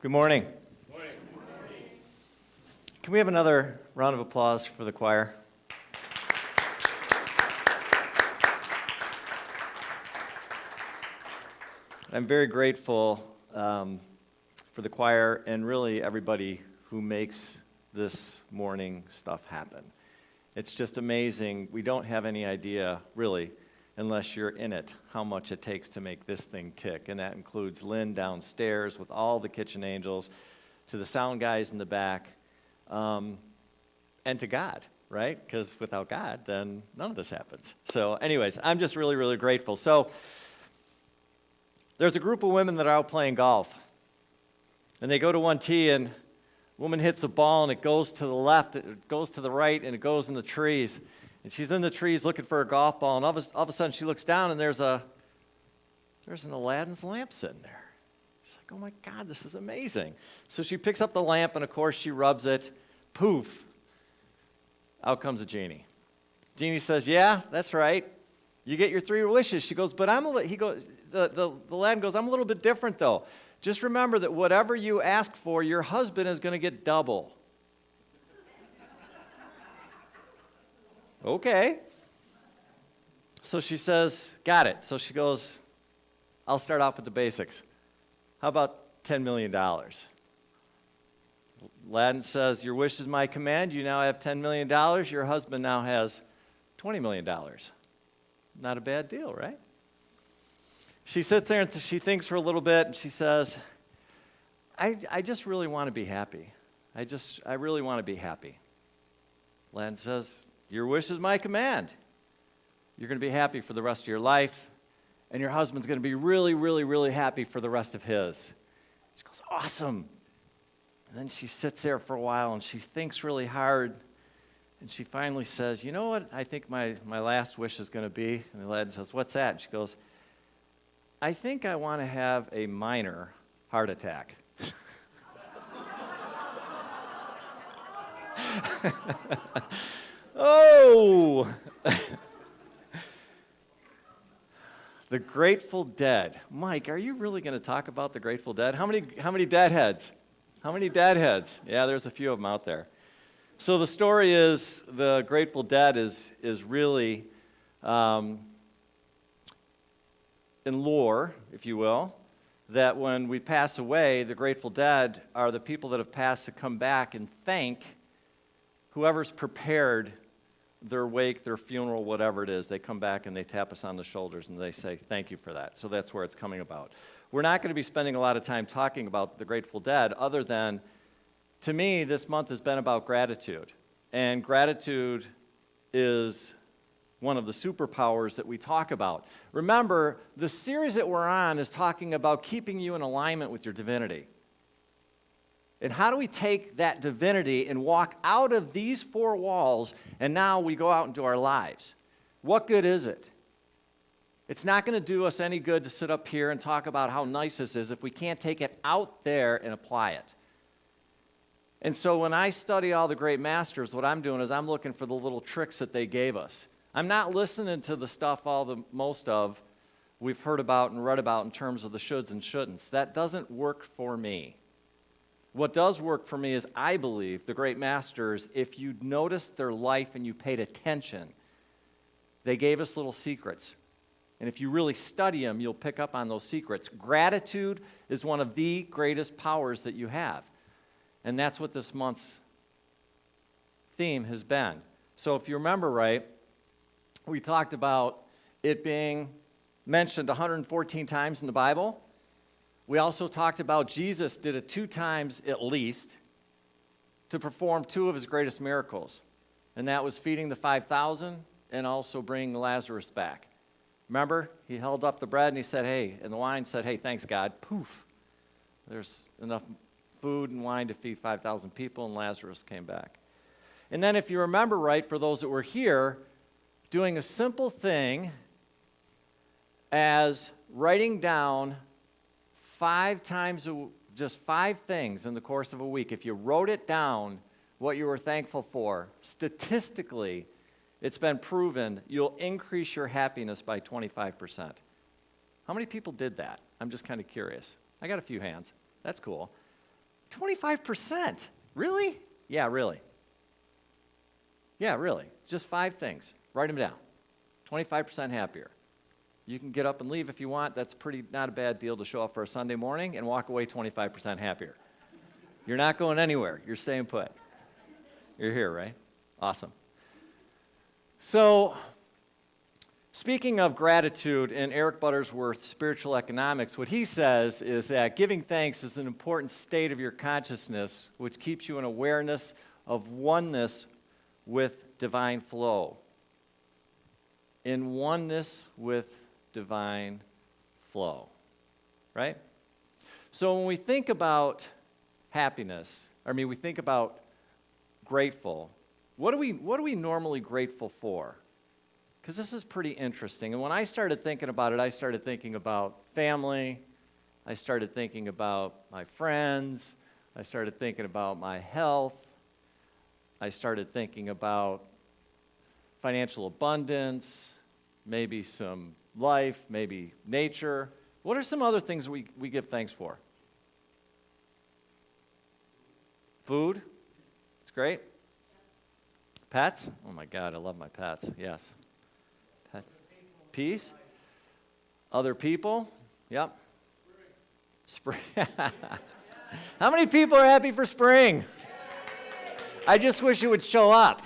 Good morning. Can we have another round of applause for the choir? I'm very grateful for the choir and really everybody who makes this morning stuff happen. It's just amazing. We don't have any idea, really, unless you're in it, how much it takes to make this thing tick. And that includes Lynn downstairs with all the kitchen angels, to the sound guys in the back, and to God, right? Because without God, then none of this happens. So anyways, I'm just really, really grateful. So there's a group of women that are out playing golf. And they go to one tee, and a woman hits a ball, and it goes to the left, it goes to the right, and it goes in the trees. And she's in the trees looking for a golf ball, and all of a sudden she looks down, and there's an Aladdin's lamp sitting there. She's like, oh my God, this is amazing. So she picks up the lamp, and of course she rubs it. Poof. Out comes a genie. Genie says, yeah, that's right. You get your 3 wishes. She goes, but the Aladdin goes, I'm a little bit different though. Just remember that whatever you ask for, your husband is going to get double. Okay. So she says, got it. So she goes, I'll start off with the basics. How about $10 million? Aladdin says, your wish is my command. You now have $10 million. Your husband now has $20 million. Not a bad deal, right? She sits there and she thinks for a little bit, and she says, I just really want to be happy. I really want to be happy. Aladdin says, your wish is my command. You're going to be happy for the rest of your life, and your husband's going to be really, really, really happy for the rest of his. She goes, awesome. And then she sits there for a while, and she thinks really hard, and she finally says, you know what I think my last wish is going to be? And Aladdin says, what's that? And she goes, I think I want to have a minor heart attack. Oh! The Grateful Dead. Mike, are you really going to talk about the Grateful Dead? How many deadheads? How many deadheads? Yeah, there's a few of them out there. So the story is the Grateful Dead is really in lore, if you will, that when we pass away, the Grateful Dead are the people that have passed to come back and thank whoever's prepared their wake, their funeral, whatever it is. They come back and they tap us on the shoulders and they say, thank you for that. So that's where it's coming about. We're not going to be spending a lot of time talking about the Grateful Dead other than, to me, this month has been about gratitude. And gratitude is one of the superpowers that we talk about. Remember, the series that we're on is talking about keeping you in alignment with your divinity. And how do we take that divinity and walk out of these 4 walls, and now we go out into our lives? What good is it? It's not going to do us any good to sit up here and talk about how nice this is if we can't take it out there and apply it. And so when I study all the great masters, what I'm doing is I'm looking for the little tricks that they gave us. I'm not listening to the stuff most of we've heard about and read about in terms of the shoulds and shouldn'ts. That doesn't work for me. What does work for me is, I believe, the great masters, if you noticed their life and you paid attention, they gave us little secrets. And if you really study them, you'll pick up on those secrets. Gratitude is one of the greatest powers that you have. And that's what this month's theme has been. So if you remember right, we talked about it being mentioned 114 times in the Bible. We also talked about Jesus did it 2 times at least to perform 2 of his greatest miracles. And that was feeding the 5,000 and also bringing Lazarus back. Remember, he held up the bread and he said, hey, and the wine said, hey, thanks God. Poof. There's enough food and wine to feed 5,000 people, and Lazarus came back. And then if you remember right, for those that were here, doing a simple thing as writing down 5 times, just 5 things in the course of a week. If you wrote it down, what you were thankful for, statistically, it's been proven you'll increase your happiness by 25%. How many people did that? I'm just kind of curious. I got a few hands. That's cool. 25%. Really? Yeah, really. Yeah, really. Just 5 things. Write them down. 25% happier. You can get up and leave if you want. That's not a bad deal to show up for a Sunday morning and walk away 25% happier. You're not going anywhere. You're staying put. You're here, right? Awesome. So, speaking of gratitude in Eric Butterworth's Spiritual Economics, what he says is that giving thanks is an important state of your consciousness which keeps you in awareness of oneness with divine flow. In oneness with divine flow, right? So when we think about happiness, we think about grateful, what are we normally grateful for? Because this is pretty interesting. And when I started thinking about it, I started thinking about family. I started thinking about my friends. I started thinking about my health. I started thinking about financial abundance, maybe some life, maybe nature. What are some other things we give thanks for? Food. It's great. Pets. Oh my God, I love my pets. Yes. Pets. Peace. Other people. Yep. Spring. How many people are happy for spring? I just wish it would show up.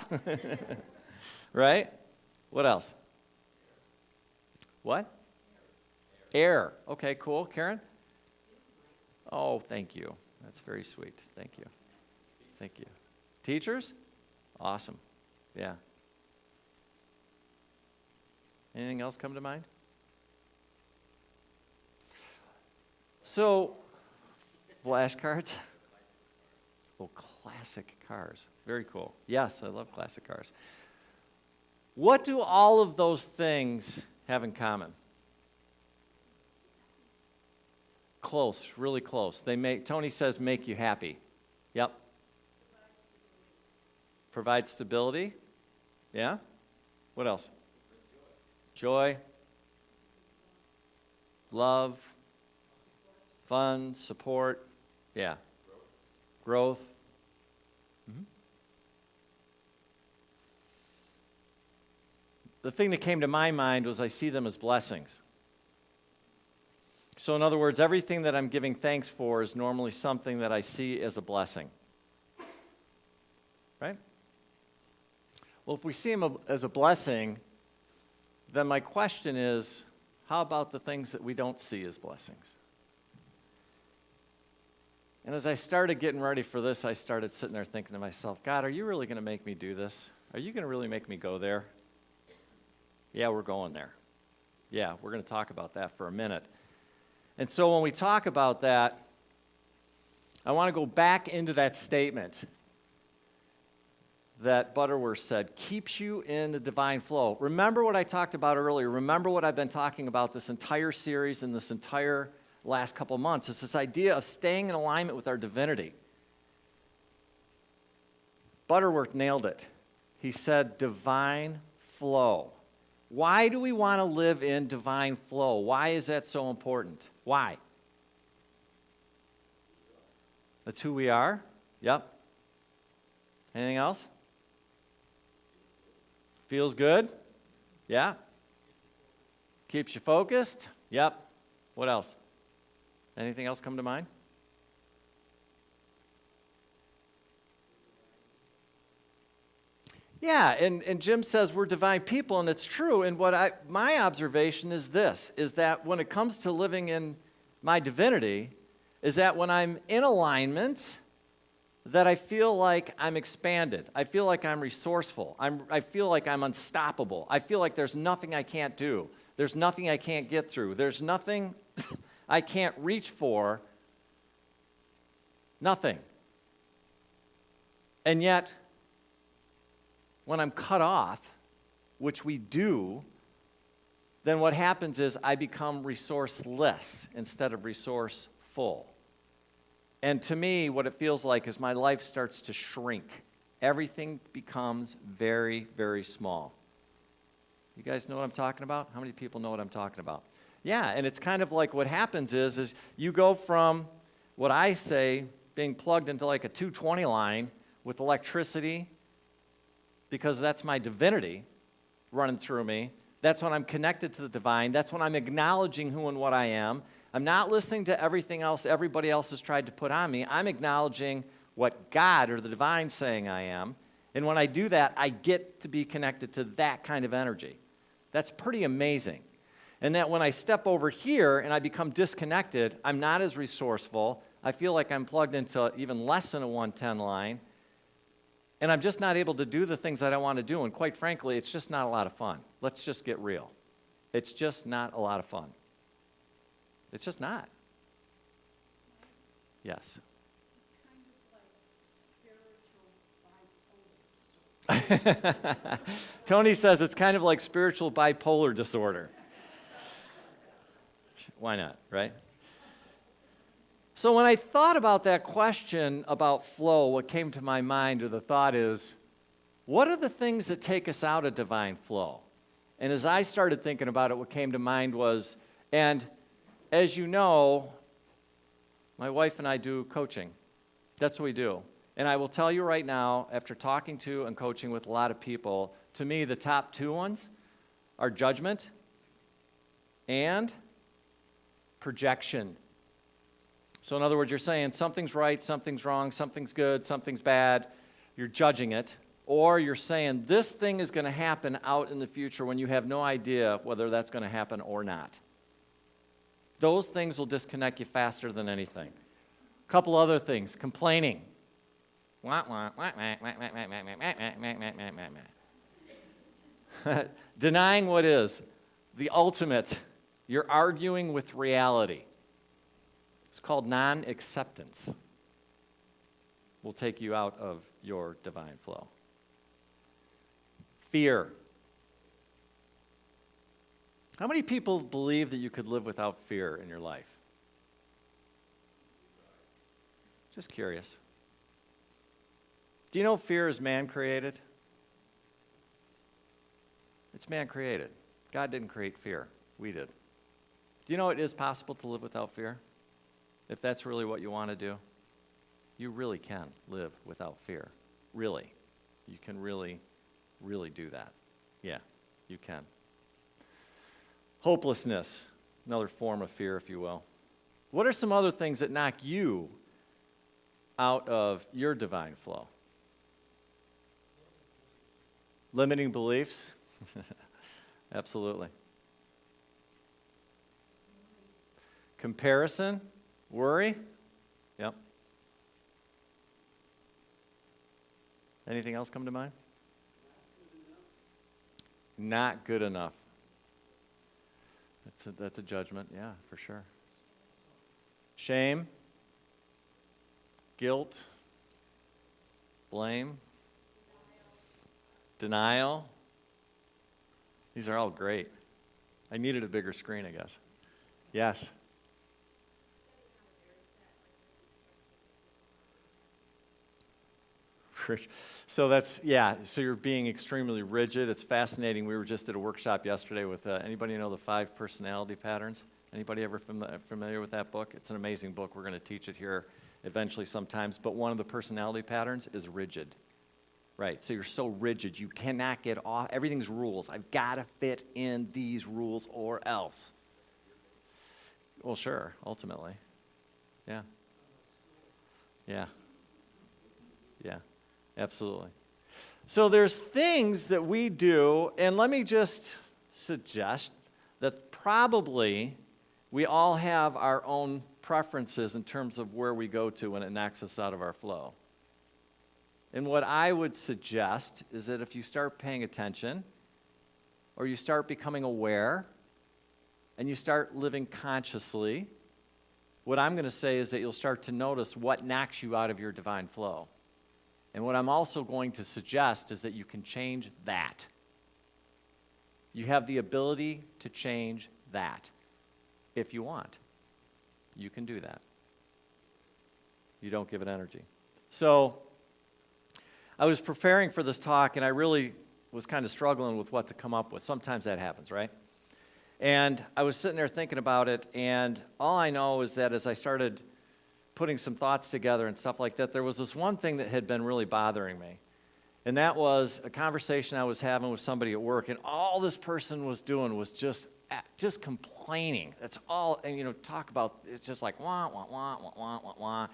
Right? What else? What? Air. Okay, cool. Karen? Oh, thank you. That's very sweet. Thank you. Thank you. Teachers? Awesome. Yeah. Anything else come to mind? So, flashcards? Oh, classic cars. Very cool. Yes, I love classic cars. What do all of those things have in common? Close, really close. Tony says make you happy. Yep. Provide stability. Yeah? What else? Joy. Love. Fun. Support. Yeah. Growth. Mm-hmm. The thing that came to my mind was I see them as blessings. So in other words, everything that I'm giving thanks for is normally something that I see as a blessing. Right? Well, if we see them as a blessing, then my question is, how about the things that we don't see as blessings? And as I started getting ready for this, I started sitting there thinking to myself, God, are you really going to make me do this? Are you going to really make me go there? Yeah, we're going there. Yeah, we're going to talk about that for a minute. And so when we talk about that, I want to go back into that statement that Butterworth said, keeps you in the divine flow. Remember what I talked about earlier. Remember what I've been talking about this entire series and this entire last couple months. It's this idea of staying in alignment with our divinity. Butterworth nailed it. He said divine flow. Why do we want to live in divine flow? Why is that so important? Why? That's who we are? Yep. Anything else? Feels good? Yeah. Keeps you focused? Yep. What else? Anything else come to mind? Yeah, and Jim says we're divine people, and it's true. And my observation is this, is that when it comes to living in my divinity, is that when I'm in alignment, that I feel like I'm expanded. I feel like I'm resourceful. I feel like I'm unstoppable. I feel like there's nothing I can't do. There's nothing I can't get through. There's nothing I can't reach for. Nothing. And yet, when I'm cut off, which we do, then what happens is I become resourceless instead of resourceful. And to me, what it feels like is my life starts to shrink. Everything becomes very, very small. You guys know what I'm talking about? How many people know what I'm talking about? Yeah, and it's kind of like what happens is you go from what I say being plugged into like a 220 line with electricity, because that's my divinity running through me. That's when I'm connected to the divine. That's when I'm acknowledging who and what I am. I'm not listening to everything else everybody else has tried to put on me. I'm acknowledging what God or the divine's saying I am. And when I do that, I get to be connected to that kind of energy. That's pretty amazing. And that when I step over here and I become disconnected, I'm not as resourceful. I feel like I'm plugged into even less than a 110 line. And I'm just not able to do the things that I want to do. And quite frankly, it's just not a lot of fun. Let's just get real. It's just not a lot of fun. It's just not. Yes. Tony says it's kind of like spiritual bipolar disorder. Why not, right? So when I thought about that question about flow, what came to my mind, or the thought is, what are the things that take us out of divine flow? And as I started thinking about it, what came to mind was, and as you know, my wife and I do coaching. That's what we do. And I will tell you right now, after talking to and coaching with a lot of people, to me, the top two ones are judgment and projection. So in other words, you're saying something's right, something's wrong, something's good, something's bad. You're judging it. Or you're saying this thing is going to happen out in the future when you have no idea whether that's going to happen or not. Those things will disconnect you faster than anything. A couple other things. Complaining. Denying what is the ultimate. You're arguing with reality. It's called non-acceptance. Will take you out of your divine flow. Fear. How many people believe that you could live without fear in your life? Just curious. Do you know fear is man-created? It's man-created. God didn't create fear. We did. Do you know it is possible to live without fear? If that's really what you want to do, you really can live without fear. Really. You can really do that. Yeah, you can. Hopelessness, another form of fear, if you will. What are some other things that knock you out of your divine flow? Limiting beliefs? Absolutely. Comparison? Worry? Yep. Anything else come to mind? Not good enough. That's a judgment, yeah, for sure. Shame? Guilt? Blame? Denial? These are all great. I needed a bigger screen, I guess. Yes. So that's, yeah, so you're being extremely rigid. It's fascinating. We were just at a workshop yesterday with, anybody know the 5 personality patterns? Anybody ever familiar with that book? It's an amazing book. We're going to teach it here eventually sometimes. But one of the personality patterns is rigid. Right, so you're so rigid, you cannot get off. Everything's rules. I've got to fit in these rules or else. Well, sure, ultimately. Yeah. Yeah. Yeah, absolutely. So there's things that we do, and let me just suggest that probably we all have our own preferences in terms of where we go to when it knocks us out of our flow. And what I would suggest is that if you start paying attention, or you start becoming aware, and you start living consciously, what I'm going to say is that you'll start to notice what knocks you out of your divine flow. And what I'm also going to suggest is that you can change that. You have the ability to change that if you want. You can do that. You don't give it energy. So I was preparing for this talk, and I really was kind of struggling with what to come up with. Sometimes that happens, right? And I was sitting there thinking about it, and all I know is that as I started putting some thoughts together and stuff like that, there was this one thing that had been really bothering me. And that was a conversation I was having with somebody at work, and all this person was doing was just complaining. That's all, and talk about, it's just like, wah, wah, wah, wah, wah, wah, wah.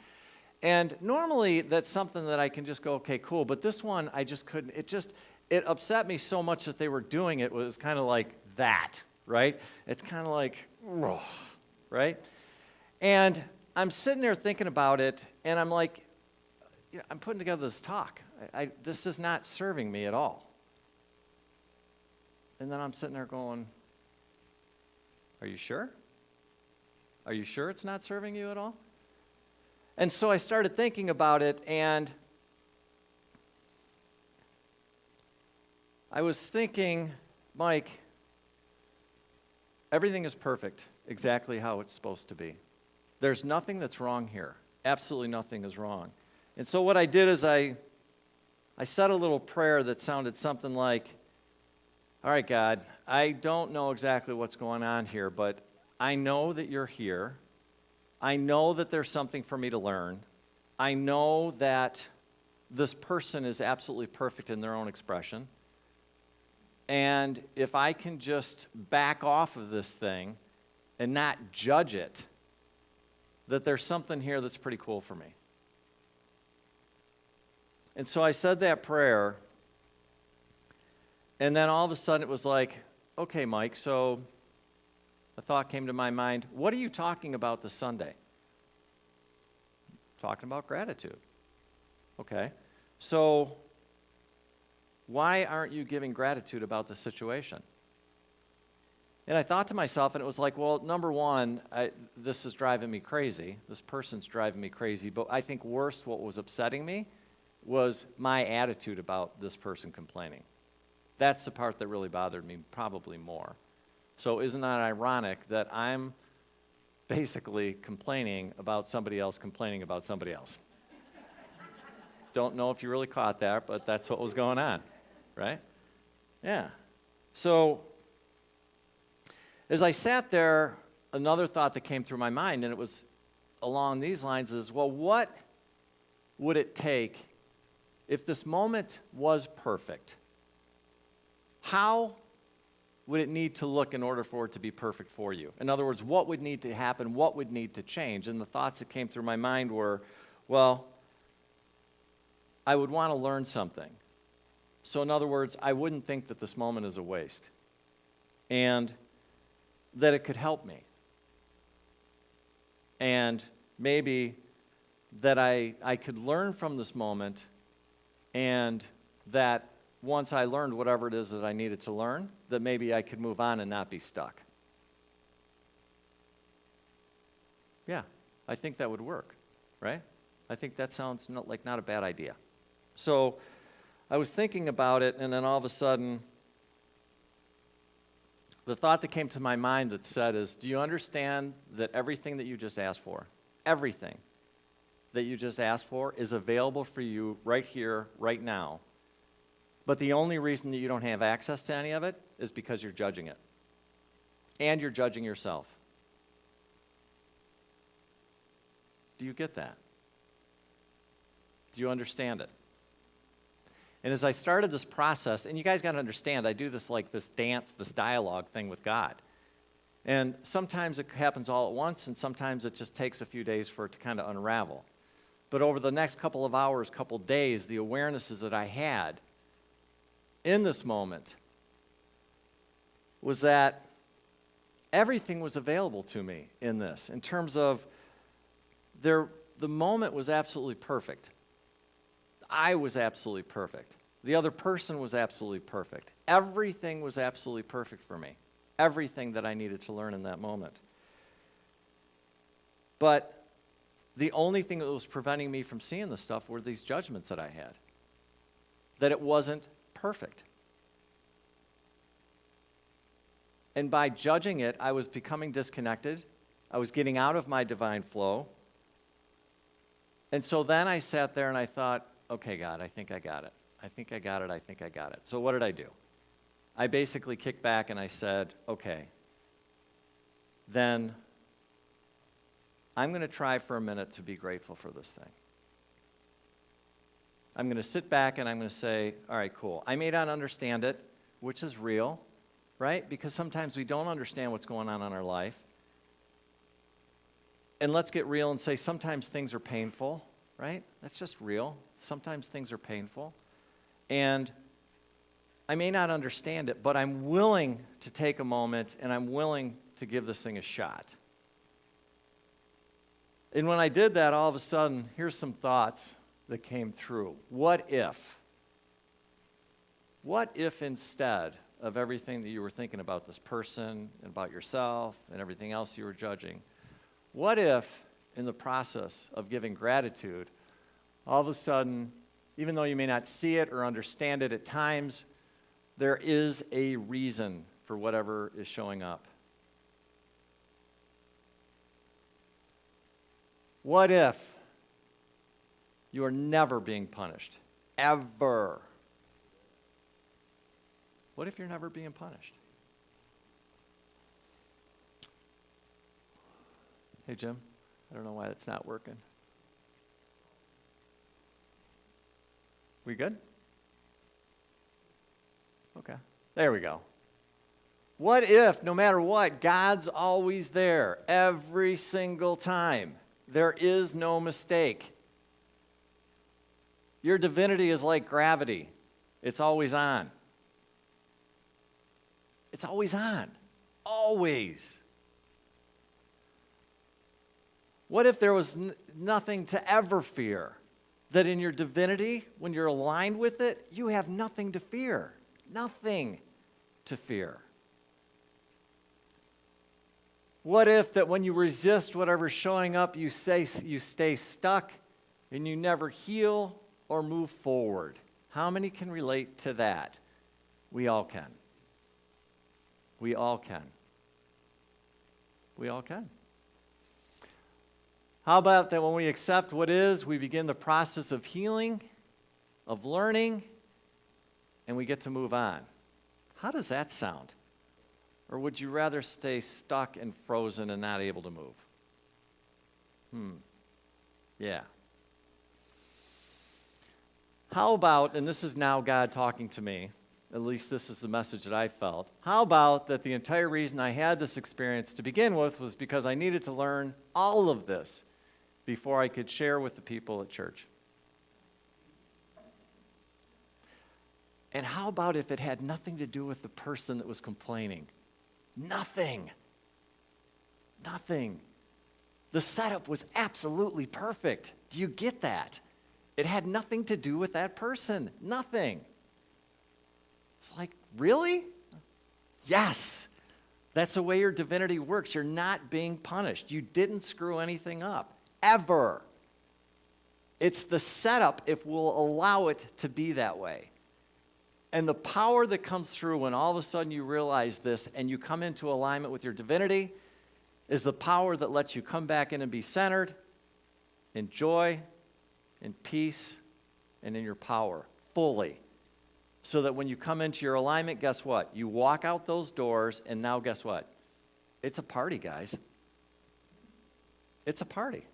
And normally that's something that I can just go, okay, cool. But this one, I just couldn't. It upset me so much that they were doing it. It was kind of like that, right? It's kind of like, ugh, right? And I'm sitting there thinking about it, and I'm like, I'm putting together this talk. This is not serving me at all. And then I'm sitting there going, are you sure? Are you sure it's not serving you at all? And so I started thinking about it, and I was thinking, Mike, everything is perfect exactly how it's supposed to be. There's nothing that's wrong here. Absolutely nothing is wrong. And so what I did is I said a little prayer that sounded something like, all right, God, I don't know exactly what's going on here, but I know that you're here. I know that there's something for me to learn. I know that this person is absolutely perfect in their own expression. And if I can just back off of this thing and not judge it, that there's something here that's pretty cool for me. And so I said that prayer, and then all of a sudden it was like, okay, Mike, so a thought came to my mind. What are you talking about this Sunday? Talking about gratitude. Okay. So why aren't you giving gratitude about the situation? And I thought to myself, and it was like, well, number one, this is driving me crazy. This person's driving me crazy. But I think worst, what was upsetting me was my attitude about this person complaining. That's the part that really bothered me probably more. So isn't that ironic that I'm basically complaining about somebody else complaining about somebody else? Don't know if you really caught that, but that's what was going on, right? Yeah. So as I sat there, another thought that came through my mind, and it was along these lines, is, well, what would it take if this moment was perfect? How would it need to look in order for it to be perfect for you? In other words, what would need to happen? What would need to change? And the thoughts that came through my mind were, well, I would want to learn something. So in other words, I wouldn't think that this moment is a waste, and that it could help me. And maybe that I could learn from this moment, and that once I learned whatever it is that I needed to learn, that maybe I could move on and not be stuck. Yeah, I think that would work, right? I think that sounds like not a bad idea. So I was thinking about it, and then all of a sudden, the thought that came to my mind that said is, do you understand that everything that you just asked for, everything that you just asked for is available for you right here, right now? But the only reason that you don't have access to any of it is because you're judging it. And you're judging yourself. Do you get that? Do you understand it? And as I started this process, and you guys got to understand, I do this like this dance, this dialogue thing with God. And sometimes it happens all at once, and sometimes it just takes a few days for it to kind of unravel. But over the next couple of hours, couple of days, the awarenesses that I had in this moment was that everything was available to me in this, in terms of the moment was absolutely perfect. I was absolutely perfect. The other person was absolutely perfect. Everything was absolutely perfect for me. Everything that I needed to learn in that moment. But the only thing that was preventing me from seeing this stuff were these judgments that I had. That it wasn't perfect. And by judging it, I was becoming disconnected. I was getting out of my divine flow. And so then I sat there and I thought, okay, God, I think I got it. I think I got it. I think I got it. So what did I do? I basically kicked back and I said, okay, then I'm going to try for a minute to be grateful for this thing. I'm going to sit back and I'm going to say, all right, cool. I may not understand it, which is real, right? Because sometimes we don't understand what's going on in our life. And let's get real and say sometimes things are painful, right? That's just real. Sometimes things are painful. And I may not understand it, but I'm willing to take a moment and I'm willing to give this thing a shot. And when I did that, all of a sudden, here's some thoughts that came through. What if? What if instead of everything that you were thinking about this person and about yourself and everything else you were judging, what if in the process of giving gratitude, all of a sudden, even though you may not see it or understand it at times, there is a reason for whatever is showing up? What if you are never being punished? Ever. What if you're never being punished? Hey, Jim, I don't know why it's not working. We good? Okay, there we go. What if, no matter what, God's always there every single time? There is no mistake. Your divinity is like gravity. It's always on. It's always on. Always. What if there was nothing to ever fear? That in your divinity, when you're aligned with it, you have nothing to fear. Nothing to fear. What if that when you resist whatever's showing up, you stay stuck and you never heal or move forward? How many can relate to that? We all can. We all can. We all can. How about that when we accept what is, we begin the process of healing, of learning, and we get to move on? How does that sound? Or would you rather stay stuck and frozen and not able to move? Yeah. How about, and this is now God talking to me, at least this is the message that I felt. How about that the entire reason I had this experience to begin with was because I needed to learn all of this before I could share with the people at church? And how about if it had nothing to do with the person that was complaining? Nothing. Nothing. The setup was absolutely perfect. Do you get that? It had nothing to do with that person. Nothing. It's like, really? Yes. That's the way your divinity works. You're not being punished. You didn't screw anything up. Ever. It's the setup if we'll allow it to be that way. And the power that comes through when all of a sudden you realize this and you come into alignment with your divinity is the power that lets you come back in and be centered in joy, in peace, and in your power fully. So that when you come into your alignment, guess what? You walk out those doors and now guess what? It's a party, guys. It's a party.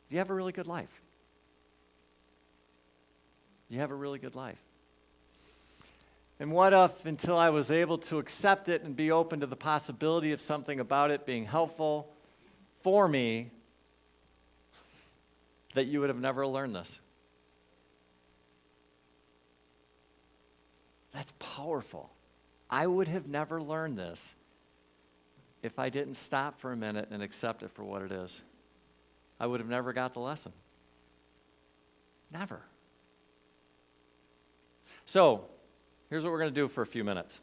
Do you have a really good life? You have a really good life. And what if, until I was able to accept it and be open to the possibility of something about it being helpful for me, that you would have never learned this? That's powerful. I would have never learned this if I didn't stop for a minute and accept it for what it is. I would have never got the lesson. Never. So, here's what we're going to do for a few minutes.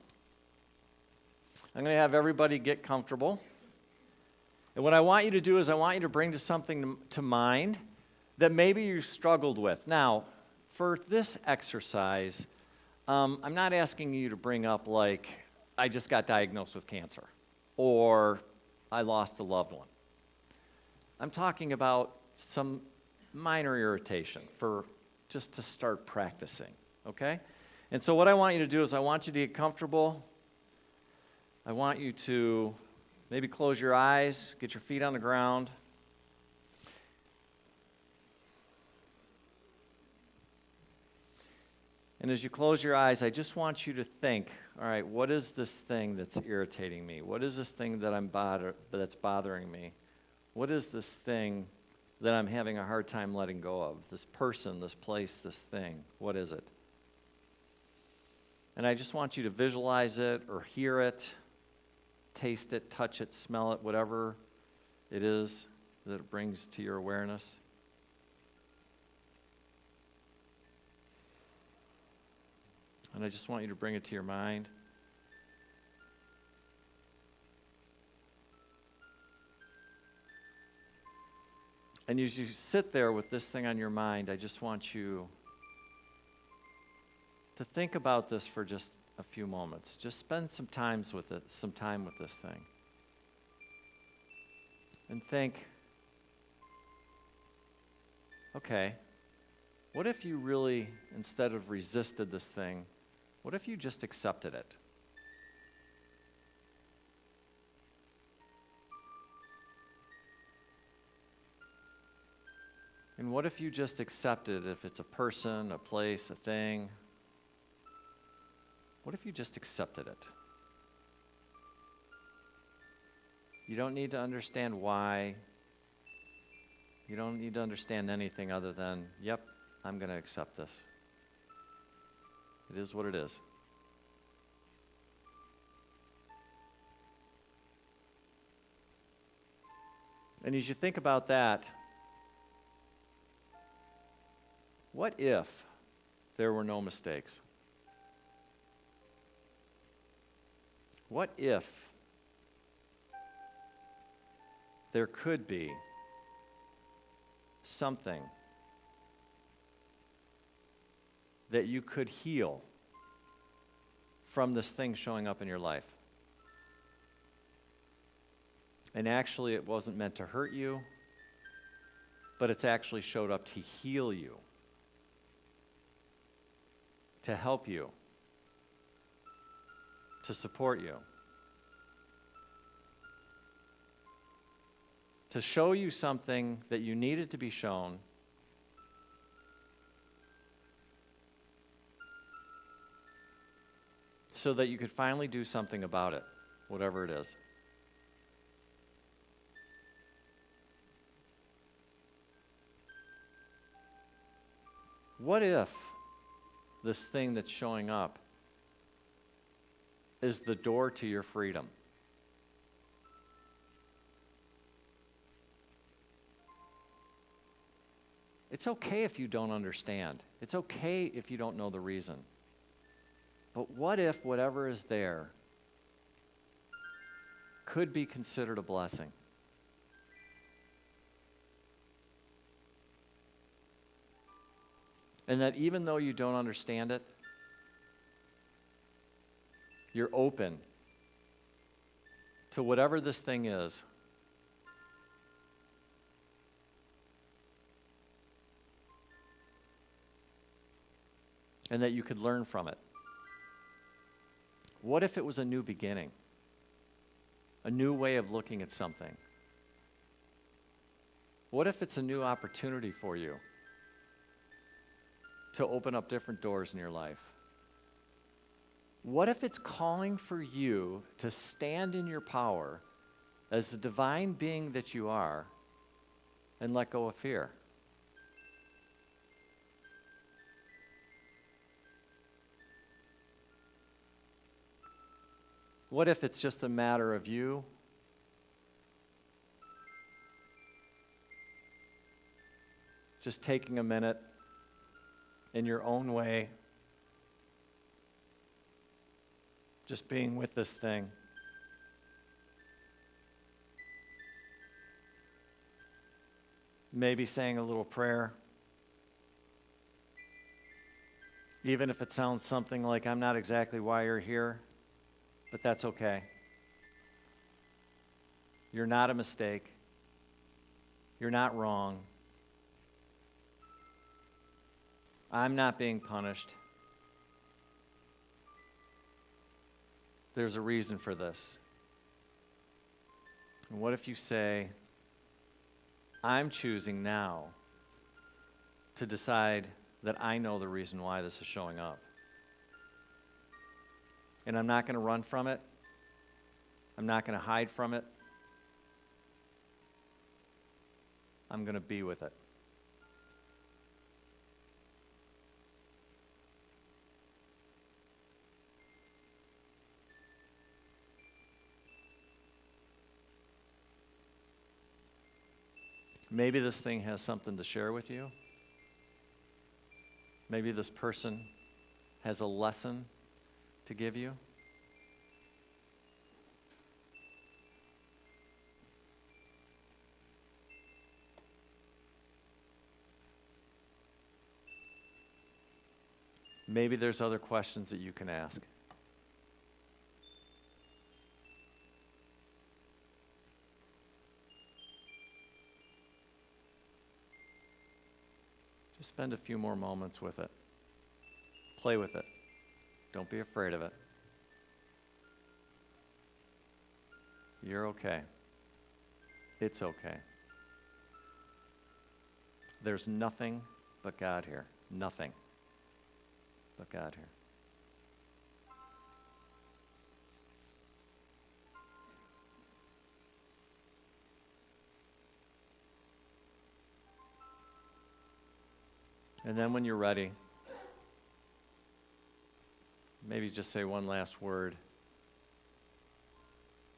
I'm going to have everybody get comfortable. And what I want you to do is I want you to bring something to mind that maybe you struggled with. Now, for this exercise, I'm not asking you to bring up like, I just got diagnosed with cancer, or I lost a loved one. I'm talking about some minor irritation for just to start practicing, okay? And so what I want you to do is I want you to get comfortable. I want you to maybe close your eyes, get your feet on the ground. And as you close your eyes, I just want you to think, all right, what is this thing that's irritating me? What is this thing that that's bothering me? What is this thing that I'm having a hard time letting go of? This person, this place, this thing. What is it? And I just want you to visualize it or hear it, taste it, touch it, smell it, whatever it is that it brings to your awareness. And I just want you to bring it to your mind. And as you sit there with this thing on your mind, I just want you to think about this for just a few moments. Just spend some time with this thing. And think, okay, what if you really, instead of resisted this thing, what if you just accepted it? And what if you just accepted, if it's a person, a place, a thing, what if you just accepted it? You don't need to understand why. You don't need to understand anything other than, yep, I'm going to accept this. It is what it is. And as you think about that, what if there were no mistakes? What if there could be something that you could heal from this thing showing up in your life? And actually, it wasn't meant to hurt you, but it's actually showed up to heal you, to help you, to support you, to show you something that you needed to be shown, so that you could finally do something about it, whatever it is. What if this thing that's showing up is the door to your freedom? It's okay if you don't understand. It's okay if you don't know the reason. But what if whatever is there could be considered a blessing? And that even though you don't understand it, you're open to whatever this thing is. And that you could learn from it. What if it was a new beginning? A new way of looking at something? What if it's a new opportunity for you to open up different doors in your life? What if it's calling for you to stand in your power as the divine being that you are and let go of fear? What if it's just a matter of you just taking a minute in your own way, just being with this thing? Maybe saying a little prayer. Even if it sounds something like, I'm not exactly why you're here, but that's okay. You're not a mistake. You're not wrong. I'm not being punished. There's a reason for this. And what if you say, I'm choosing now to decide that I know the reason why this is showing up? And I'm not going to run from it. I'm not going to hide from it. I'm going to be with it. Maybe this thing has something to share with you. Maybe this person has a lesson to give you. Maybe there's other questions that you can ask. Just spend a few more moments with it. Play with it. Don't be afraid of it. You're okay. It's okay. There's nothing but God here. Nothing but God here. And then when you're ready, maybe just say one last word,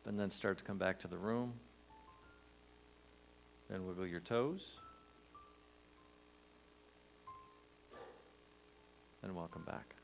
and then start to come back to the room. Then wiggle your toes. And welcome back.